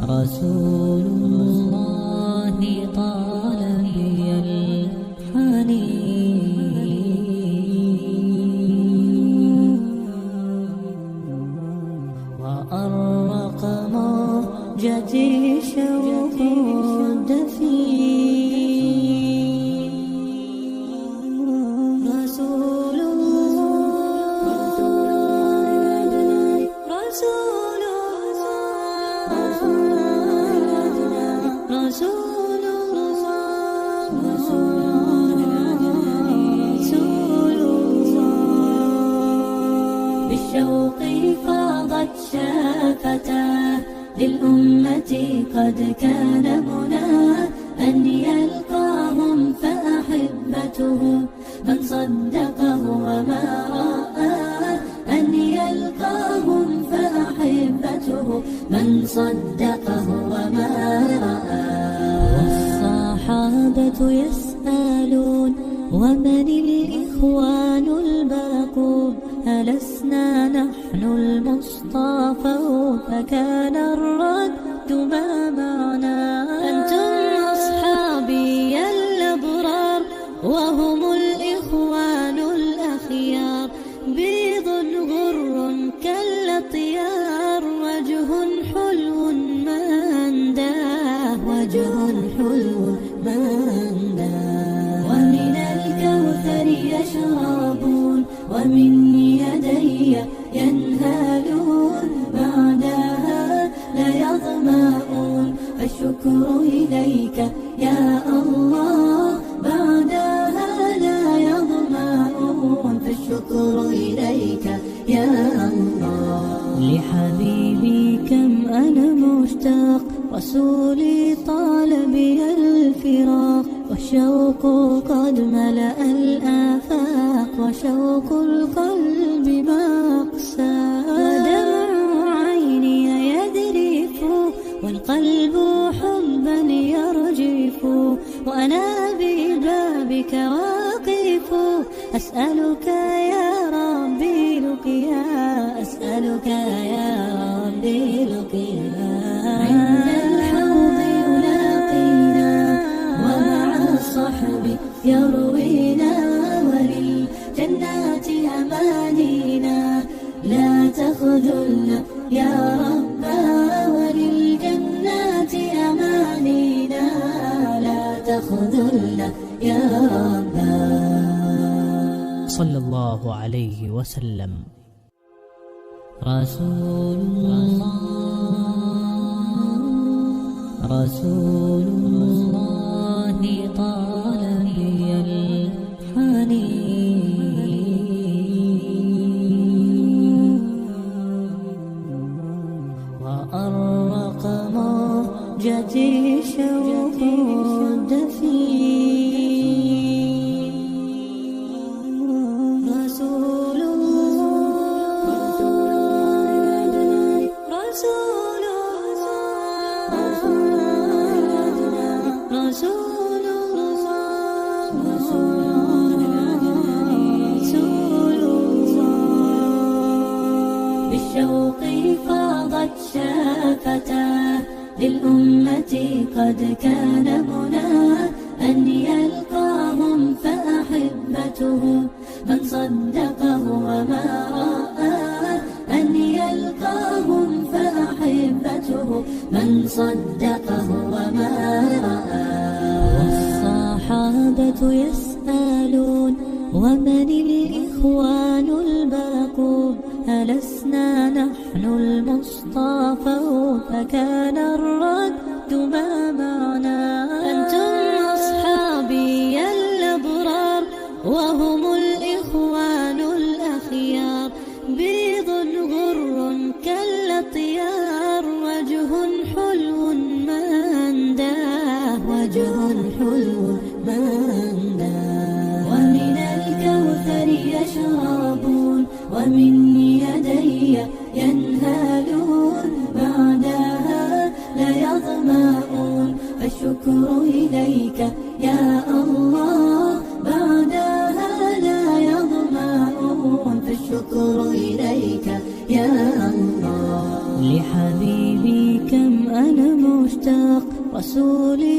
رسول الله طال بي الحنين وأرق موجتي شوق الدفين رسول بالشوق فاضت شافتاه للأمة قد كان مناه أن يلقاهم فأحبته من صدقه وما رآه أن يلقاهم فأحبته من صدقه وما رآه والصحابة يسألون ومن الإخوان الباقون ألسنا نحن المصطفون فكان الرد ما معنا أنتم أصحابي الأبرار وهم الإخوان الأخيار بيض غر كالأطيار وجه حلو ما أنداه وجه حلو ما أنداه ومن الكوثر يشربون ومن يدي ينهالون بعدها لا يظمأون فالشكر إليك يا الله بعدها لا يظمأون فالشكر إليك يا الله لحبيبي كم أنا مشتاق رسولي طال بي الفراق والشوق قد ملأ الآفاق وشوق القلب مقسى ودمع عيني يذرف والقلب حبا يرجف وأنا ببابك واقف أسألك يا ربي لقيا أسألك يا ربي لقيا عند الحوض يلاقينا ومع الصحب يروينا وللجنات أمانينا لا تخذلنا يا ربا وللجنات أمانينا لا تخذلنا يا ربا صلى الله عليه وسلم. رسول الله طال بي الحنين وأرق موجتي شوق الدفين رسول بالشوق فاضت شافتاه للأمة قد كان مناه أن يلقاهم فأحبته من صدقه وما رآه أن يلقاهم فأحبته من صدقه وما رآه والصحابة يسألون ومن الإخوان الباقون ألسنا نحن المصطفون فكان الرد ما معنا أنتم أصحابي الأبرار وهم الإخوان الأخيار بيض غر كالأطيار وجه حلو ما أنداه وجه حلو ما أنداه ومن الكوثر يشربون ومن يدي ينهالون بعدها لا يظمأون فالشكر إليك يا الله بعدها لا يظمأون فالشكر إليك لحبيبي كم أنا مشتاق رسولي